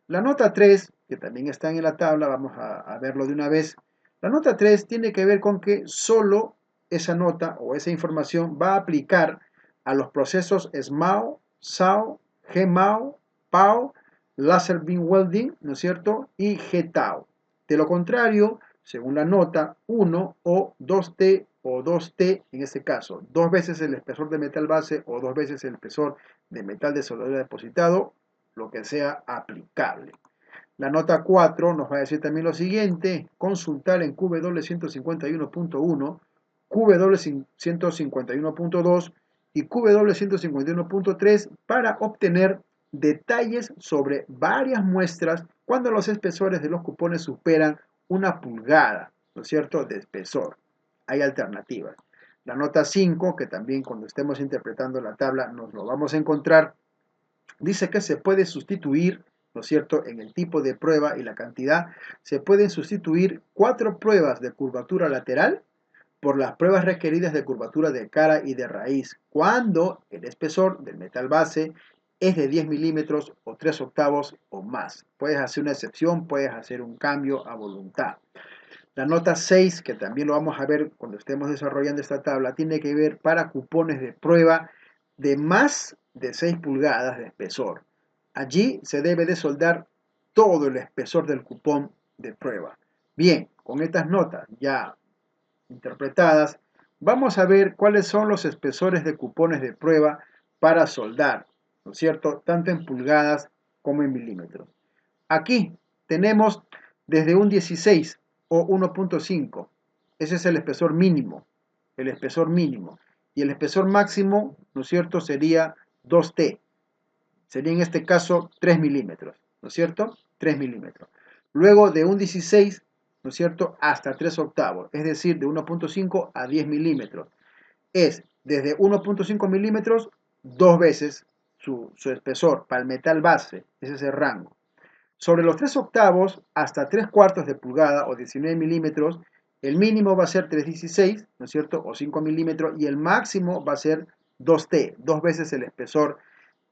La nota 3, que también está en la tabla, vamos a verlo de una vez. La nota 3 tiene que ver con que solo esa nota o esa información va a aplicar a los procesos SMAO, SAO, GMAO, PAO, Laser Beam Welding, ¿no es cierto? Y GTAO. De lo contrario, según la nota, 1 o 2T o 2T, en este caso, dos veces el espesor de metal base o dos veces el espesor de metal de soldadura depositado, lo que sea aplicable. La nota 4 nos va a decir también lo siguiente: consultar en QW151.1, QW151.2 y QW151.3 para obtener detalles sobre varias muestras cuando los espesores de los cupones superan una pulgada, ¿no es cierto?, de espesor. Hay alternativas. La nota 5, que también cuando estemos interpretando la tabla nos lo vamos a encontrar, dice que se puede sustituir, ¿no es cierto?, en el tipo de prueba y la cantidad, se pueden sustituir 4 pruebas de curvatura lateral por las pruebas requeridas de curvatura de cara y de raíz, cuando el espesor del metal base es de 10 milímetros o 3 octavos o más. Puedes hacer una excepción, puedes hacer un cambio a voluntad. La nota 6, que también lo vamos a ver cuando estemos desarrollando esta tabla, tiene que ver para cupones de prueba de más de 6 pulgadas de espesor. Allí se debe de soldar todo el espesor del cupón de prueba. Bien, con estas notas ya interpretadas, vamos a ver cuáles son los espesores de cupones de prueba para soldar, ¿no es cierto?, tanto en pulgadas como en milímetros. Aquí tenemos desde un 16 o 1.5. Ese es el espesor mínimo. El espesor mínimo. Y el espesor máximo, ¿no es cierto?, sería 2T. Sería en este caso 3 milímetros, ¿no es cierto? 3 milímetros. Luego de un 16, ¿no es cierto?, hasta 3 octavos. Es decir, de 1.5 a 10 milímetros. Es desde 1.5 milímetros, dos veces su espesor para el metal base. Ese es el rango. Sobre los 3 octavos hasta 3 cuartos de pulgada o 19 milímetros, el mínimo va a ser 3,16, ¿no es cierto?, o 5 milímetros, y el máximo va a ser 2T, dos veces el espesor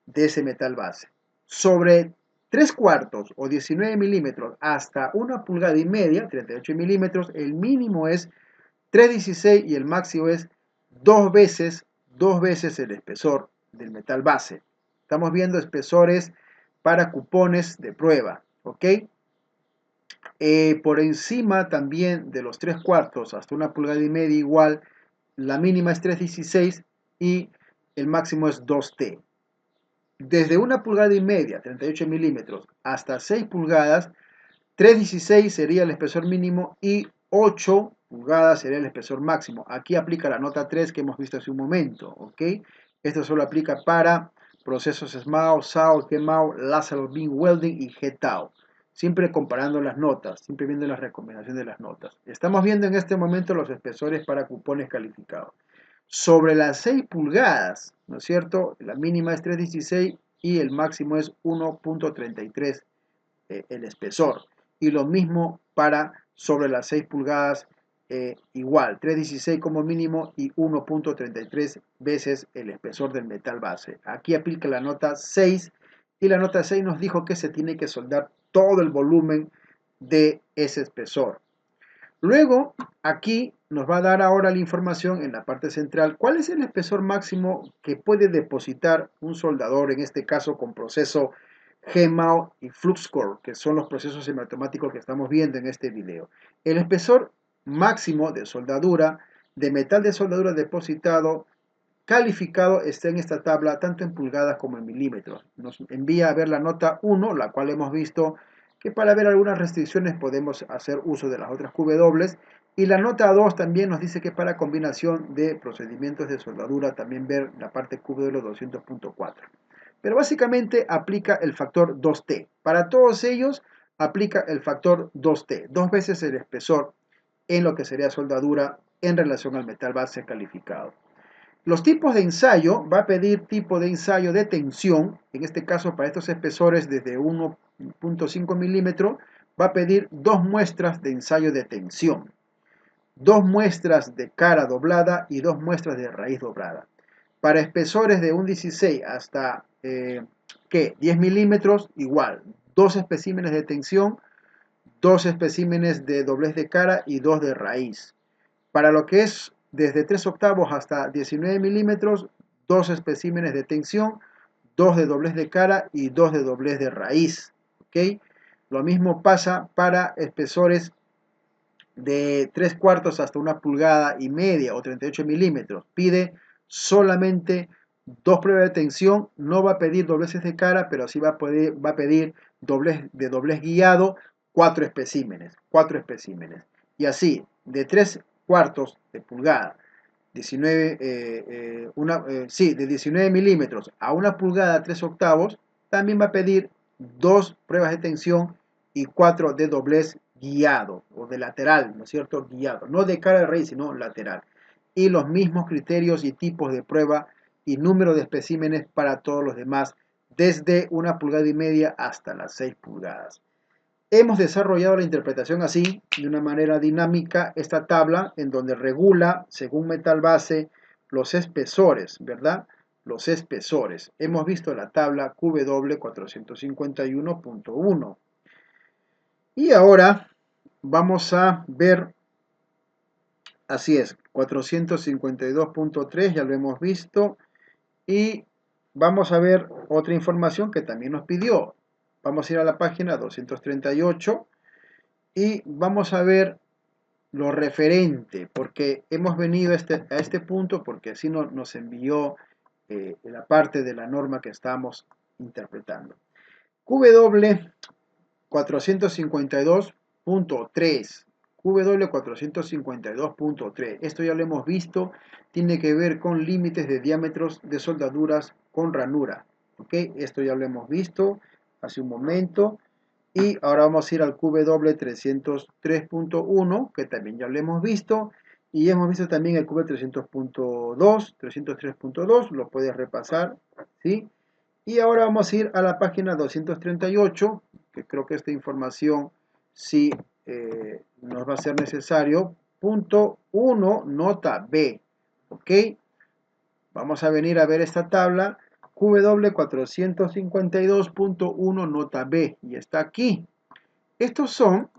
de ese metal base. Sobre 3 cuartos o 19 milímetros hasta 1 pulgada y media, 38 milímetros, el mínimo es 3,16 y el máximo es dos veces el espesor del metal base. Estamos viendo espesores para cupones de prueba, ¿ok? Por encima también de los 3 cuartos hasta 1 pulgada y media igual, la mínima es 3,16 y el máximo es 2T. Desde 1 pulgada y media, 38 milímetros, hasta 6 pulgadas, 3,16 sería el espesor mínimo y 8 pulgadas sería el espesor máximo. Aquí aplica la nota 3 que hemos visto hace un momento, ¿ok? Esto solo aplica para procesos SMAO, SAO, GMAO, Laser Beam Welding y GTAO. Siempre comparando las notas, siempre viendo las recomendaciones de las notas. Estamos viendo en este momento los espesores para cupones calificados. Sobre las 6 pulgadas, ¿no es cierto?, la mínima es 3,16 y el máximo es 1.33 el espesor. Y lo mismo para sobre las 6 pulgadas, igual, 3,16 como mínimo y 1.33 veces el espesor del metal base. Aquí aplica la nota 6 y la nota 6 nos dijo que se tiene que soldar todo el volumen de ese espesor. Luego, aquí nos va a dar ahora la información en la parte central, cuál es el espesor máximo que puede depositar un soldador, en este caso con proceso GMAO y FluxCore, que son los procesos semiautomáticos que estamos viendo en este video. El espesor máximo de soldadura, de metal de soldadura depositado, calificado, está en esta tabla, tanto en pulgadas como en milímetros. Nos envía a ver la nota 1, la cual hemos visto que para ver algunas restricciones podemos hacer uso de las otras QW, y la nota 2 también nos dice que para combinación de procedimientos de soldadura también ver la parte QW 200.4. Pero básicamente aplica el factor 2T. Para todos ellos aplica el factor 2T, dos veces el espesor en lo que sería soldadura en relación al metal base calificado. Los tipos de ensayo, va a pedir tipo de ensayo de tensión, en este caso para estos espesores desde 1.5 milímetros, va a pedir 2 muestras de ensayo de tensión, 2 muestras de cara doblada y 2 muestras de raíz doblada. Para espesores de un 16 hasta 10 milímetros, igual, 2 especímenes de tensión, 2 especímenes de doblez de cara y 2 de raíz. Para lo que es desde 3 octavos hasta 19 milímetros, 2 especímenes de tensión, 2 de doblez de cara y 2 de doblez de raíz. ¿Okay? Lo mismo pasa para espesores de 3 cuartos hasta 1 pulgada y media o 38 milímetros. Pide solamente 2 pruebas de tensión, no va a pedir dobleces de cara, pero sí va a pedir doblez guiado, 4 especímenes. Y así, de 3 cuartos de pulgada, 19, de 19 milímetros a 1 pulgada 3 octavos, también va a pedir 2 pruebas de tensión y 4 de doblez guiado o de lateral, ¿no es cierto? Guiado, no de cara de raíz, sino lateral. Y los mismos criterios y tipos de prueba y número de especímenes para todos los demás, desde 1 pulgada y media hasta las 6 pulgadas. Hemos desarrollado la interpretación así, de una manera dinámica, esta tabla en donde regula, según metal base, los espesores, ¿verdad? Los espesores. Hemos visto la tabla QW451.1. Y ahora vamos a ver, así es, 452.3, ya lo hemos visto. Y vamos a ver otra información que también nos pidió. Vamos a ir a la página 238 y vamos a ver lo referente, porque hemos venido a este punto porque así nos envió la parte de la norma que estamos interpretando. QW 452.3. QW452.3. Esto ya lo hemos visto, tiene que ver con límites de diámetros de soldaduras con ranura. ¿Ok? Esto ya lo hemos visto hace un momento. Y ahora vamos a ir al QW303.1, que también ya lo hemos visto. Y hemos visto también el QW300.2, 303.2, lo puedes repasar, ¿sí? Y ahora vamos a ir a la página 238, que creo que esta información sí nos va a ser necesario. Punto 1, nota B, ¿ok? Vamos a venir a ver esta tabla, QW452.1, nota B, y está aquí. Estos son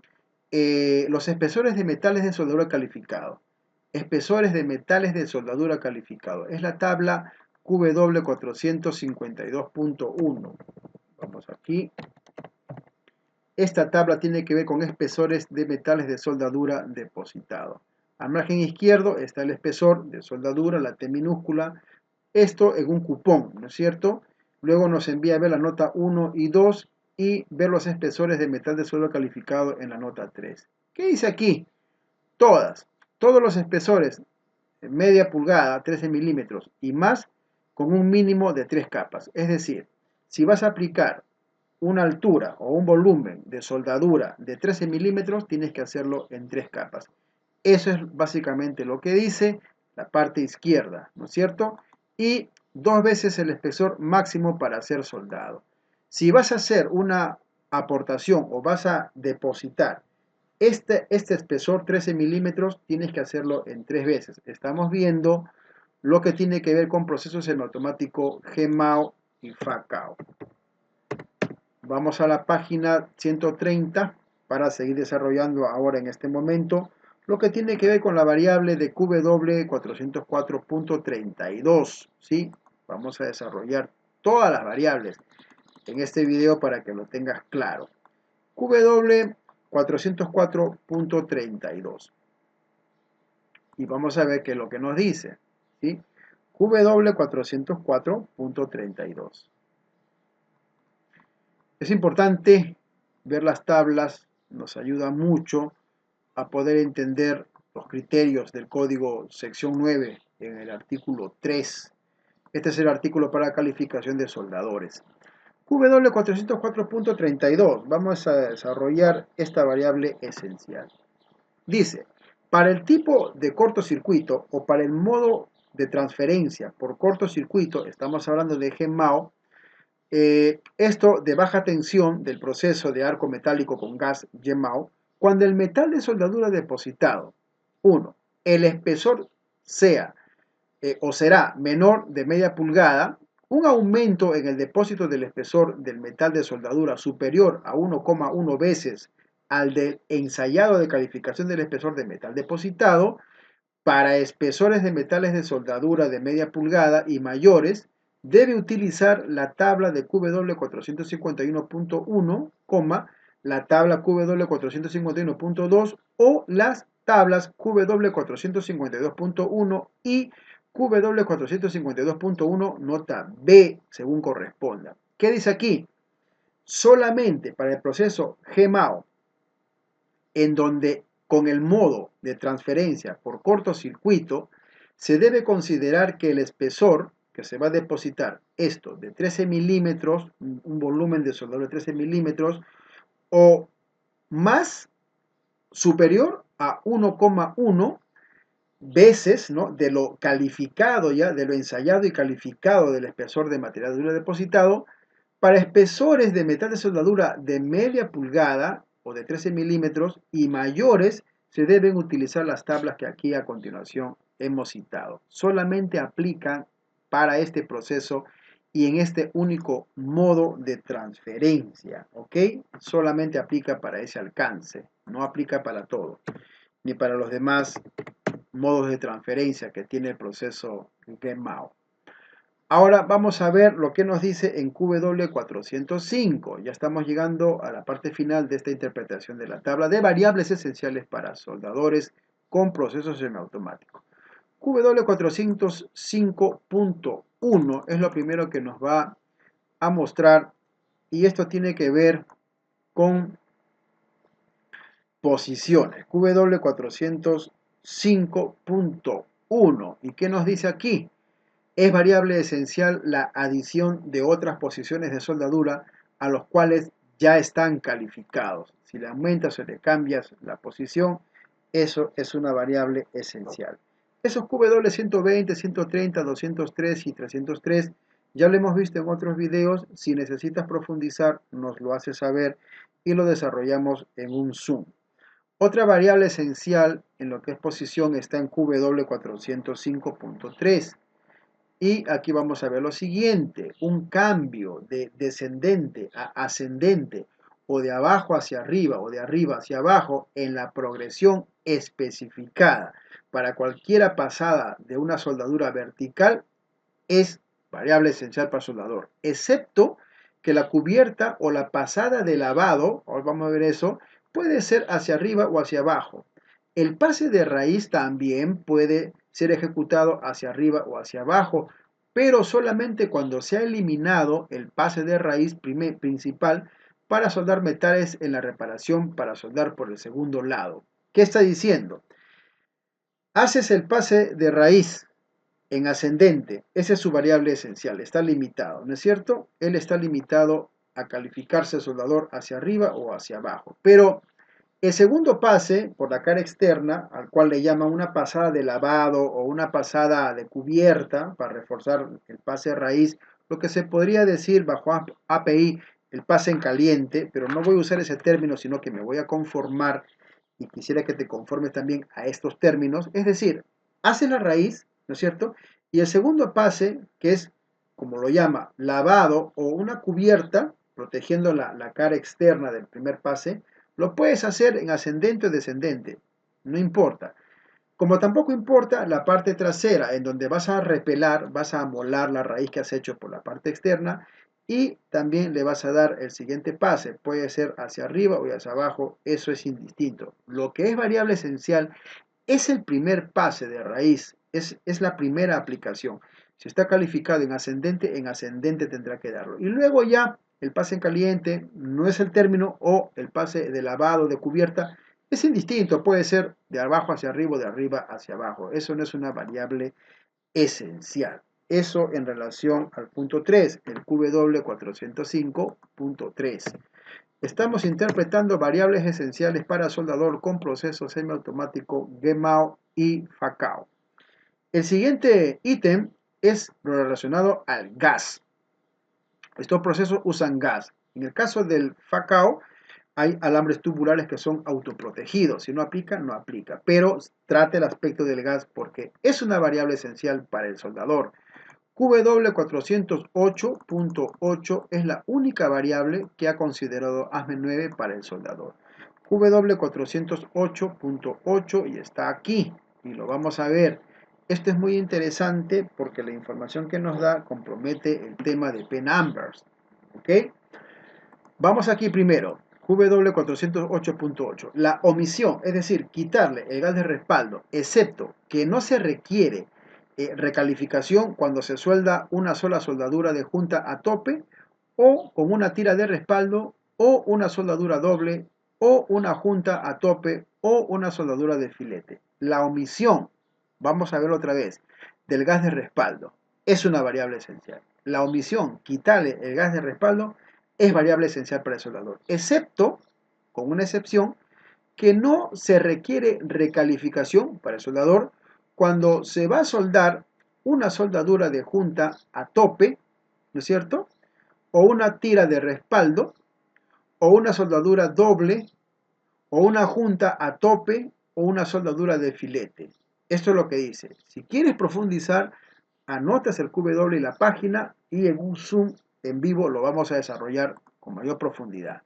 los espesores de metales de soldadura calificado. Espesores de metales de soldadura calificado. Es la tabla QW452.1. Vamos aquí. Esta tabla tiene que ver con espesores de metales de soldadura depositado. Al margen izquierdo está el espesor de soldadura, la T minúscula. Esto en un cupón, ¿no es cierto? Luego nos envía a ver la nota 1 y 2 y ver los espesores de metal de soldadura calificado en la nota 3. ¿Qué dice aquí? Todos los espesores media pulgada, 13 milímetros y más, con un mínimo de 3 capas. Es decir, si vas a aplicar una altura o un volumen de soldadura de 13 milímetros, tienes que hacerlo en 3 capas. Eso es básicamente lo que dice la parte izquierda, ¿no es cierto? Y 2 veces el espesor máximo para hacer soldado. Si vas a hacer una aportación o vas a depositar este espesor 13 milímetros, tienes que hacerlo en 3 veces. Estamos viendo lo que tiene que ver con procesos semiautomático GMAO y FACAO. Vamos a la página 130 para seguir desarrollando ahora en este momento lo que tiene que ver con la variable de QW404.32. ¿Sí? Vamos a desarrollar todas las variables en este video para que lo tengas claro. QW404.32. Y vamos a ver qué es lo que nos dice. ¿Sí? QW404.32. Es importante ver las tablas, nos ayuda mucho a poder entender los criterios del código sección 9 en el artículo 3. Este es el artículo para calificación de soldadores. QW404.32. Vamos a desarrollar esta variable esencial. Dice, para el tipo de cortocircuito o para el modo de transferencia por cortocircuito, estamos hablando de GMAO, esto de baja tensión del proceso de arco metálico con gas GMAO, cuando el metal de soldadura depositado, 1, el espesor sea o será menor de media pulgada, un aumento en el depósito del espesor del metal de soldadura superior a 1,1 veces al del ensayado de calificación del espesor de metal depositado, para espesores de metales de soldadura de media pulgada y mayores, debe utilizar la tabla de QW451.1, la tabla QW451.2 o las tablas QW452.1 y QW452.1 nota B, según corresponda. ¿Qué dice aquí? Solamente para el proceso GMAO, en donde con el modo de transferencia por cortocircuito, se debe considerar que el espesor que se va a depositar, esto de 13 milímetros, un volumen de soldadura de 13 milímetros, o más superior a 1,1 veces, ¿no?, de lo calificado ya, de lo ensayado y calificado del espesor de material duro depositado, para espesores de metal de soldadura de media pulgada o de 13 milímetros y mayores, se deben utilizar las tablas que aquí a continuación hemos citado. Solamente aplican para este proceso y en este único modo de transferencia, ¿ok? Solamente aplica para ese alcance, no aplica para todo, ni para los demás modos de transferencia que tiene el proceso GMAO. Ahora vamos a ver lo que nos dice en QW405. Ya estamos llegando a la parte final de esta interpretación de la tabla de variables esenciales para soldadores con procesos semiautomáticos. QW405.1 es lo primero que nos va a mostrar y esto tiene que ver con posiciones. QW405.1. ¿Y qué nos dice aquí? Es variable esencial la adición de otras posiciones de soldadura a los cuales ya están calificados. Si le aumentas o le cambias la posición, eso es una variable esencial. Esos QW120, 130, 203 y 303 ya lo hemos visto en otros videos. Si necesitas profundizar, nos lo haces saber y lo desarrollamos en un Zoom. Otra variable esencial en lo que es posición está en QW405.3. Y aquí vamos a ver lo siguiente, un cambio de descendente a ascendente o de abajo hacia arriba o de arriba hacia abajo en la progresión especificada para cualquier pasada de una soldadura vertical es variable esencial para el soldador, excepto que la cubierta o la pasada de lavado, ahora vamos a ver eso, puede ser hacia arriba o hacia abajo. El pase de raíz también puede ser ejecutado hacia arriba o hacia abajo, pero solamente cuando se ha eliminado el pase de raíz principal para soldar metales en la reparación para soldar por el segundo lado. ¿Qué está diciendo? Haces el pase de raíz en ascendente, esa es su variable esencial, está limitado, ¿no es cierto? Él está limitado a calificarse soldador hacia arriba o hacia abajo, pero el segundo pase por la cara externa, al cual le llaman una pasada de lavado o una pasada de cubierta para reforzar el pase raíz, lo que se podría decir bajo API el pase en caliente, pero no voy a usar ese término, sino que me voy a conformar y quisiera que te conformes también a estos términos, es decir, hace la raíz, ¿no es cierto? Y el segundo pase, que es, como lo llama, lavado o una cubierta, protegiendo la cara externa del primer pase, lo puedes hacer en ascendente o descendente, no importa. Como tampoco importa la parte trasera, en donde vas a repelar, vas a amolar la raíz que has hecho por la parte externa y también le vas a dar el siguiente pase. Puede ser hacia arriba o hacia abajo, eso es indistinto. Lo que es variable esencial es el primer pase de raíz, es la primera aplicación. Si está calificado en ascendente tendrá que darlo. Y luego ya el pase en caliente no es el término o el pase de lavado, de cubierta, es indistinto, puede ser de abajo hacia arriba o de arriba hacia abajo. Eso no es una variable esencial. Eso en relación al punto 3, el QW405.3. Estamos interpretando variables esenciales para soldador con proceso semiautomático GMAO y FACAO. El siguiente ítem es lo relacionado al gas. Estos procesos usan gas. En el caso del FACAO, hay alambres tubulares que son autoprotegidos. Si no aplica, no aplica. Pero trate el aspecto del gas porque es una variable esencial para el soldador. QW408.8 es la única variable que ha considerado ASME 9 para el soldador. QW408.8 y está aquí y lo vamos a ver. Esto es muy interesante porque la información que nos da compromete el tema de P-numbers. ¿Ok? Vamos aquí primero. QW408.8. La omisión, es decir, quitarle el gas de respaldo, excepto que no se requiere recalificación cuando se suelda una sola soldadura de junta a tope o con una tira de respaldo o una soldadura doble o una junta a tope o una soldadura de filete. La omisión, vamos a verlo otra vez, del gas de respaldo es una variable esencial. La omisión, quitarle el gas de respaldo, es variable esencial para el soldador, excepto, con una excepción, que no se requiere recalificación para el soldador cuando se va a soldar una soldadura de junta a tope, ¿no es cierto? O una tira de respaldo, o una soldadura doble, o una junta a tope, o una soldadura de filete. Esto es lo que dice. Si quieres profundizar, anotas el QW y la página y en un Zoom en vivo lo vamos a desarrollar con mayor profundidad.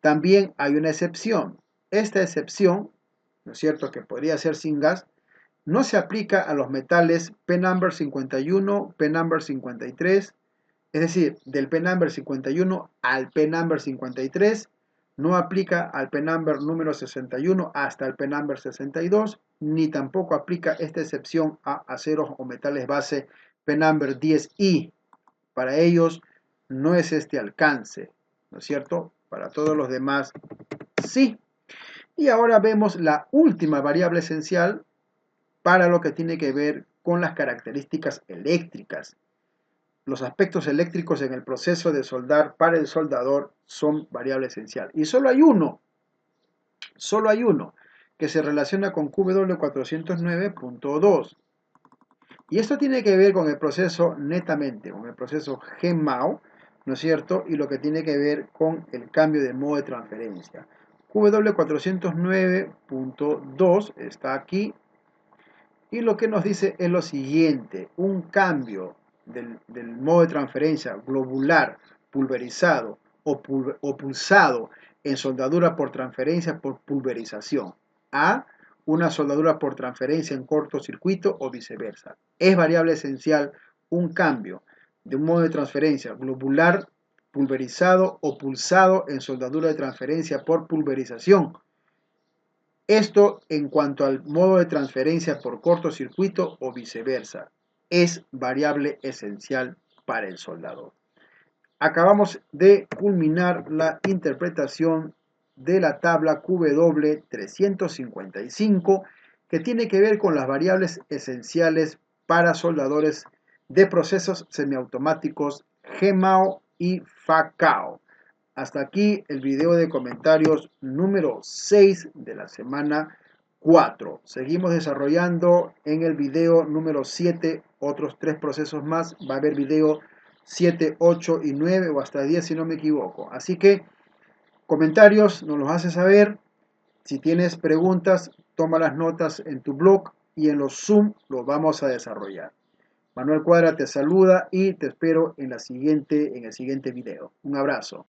También hay una excepción. Esta excepción, ¿no es cierto?, que podría ser sin gas, no se aplica a los metales P-number 51, P-number 53, es decir, del P-number 51 al P-number 53, no aplica al P-number número 61 hasta el P-number 62, ni tampoco aplica esta excepción a aceros o metales base P-number 10I. Para ellos no es este alcance, ¿no es cierto? Para todos los demás, sí. Y ahora vemos la última variable esencial para lo que tiene que ver con las características eléctricas. Los aspectos eléctricos en el proceso de soldar para el soldador son variable esencial. Y solo hay uno que se relaciona con QW409.2. Y esto tiene que ver con el proceso netamente, con el proceso GMAO, ¿no es cierto? Y lo que tiene que ver con el cambio de modo de transferencia. QW409.2 está aquí. Y lo que nos dice es lo siguiente, un cambio del modo de transferencia globular, pulverizado o pulsado en soldadura por transferencia por pulverización a una soldadura por transferencia en cortocircuito o viceversa. Es variable esencial un cambio de un modo de transferencia globular, pulverizado o pulsado en soldadura de transferencia por pulverización. Esto en cuanto al modo de transferencia por cortocircuito o viceversa. Es variable esencial para el soldador. Acabamos de culminar la interpretación de la tabla QW355 que tiene que ver con las variables esenciales para soldadores de procesos semiautomáticos GMAO y FACAO. Hasta aquí el video de comentarios número 6 de la semana 4. Seguimos desarrollando en el video número 7 otros 3 procesos más. Va a haber video 7, 8 y 9 o hasta 10 si no me equivoco. Así que comentarios nos los haces saber. Si tienes preguntas, toma las notas en tu blog y en los Zoom los vamos a desarrollar. Manuel Cuadra te saluda y te espero en el siguiente video. Un abrazo.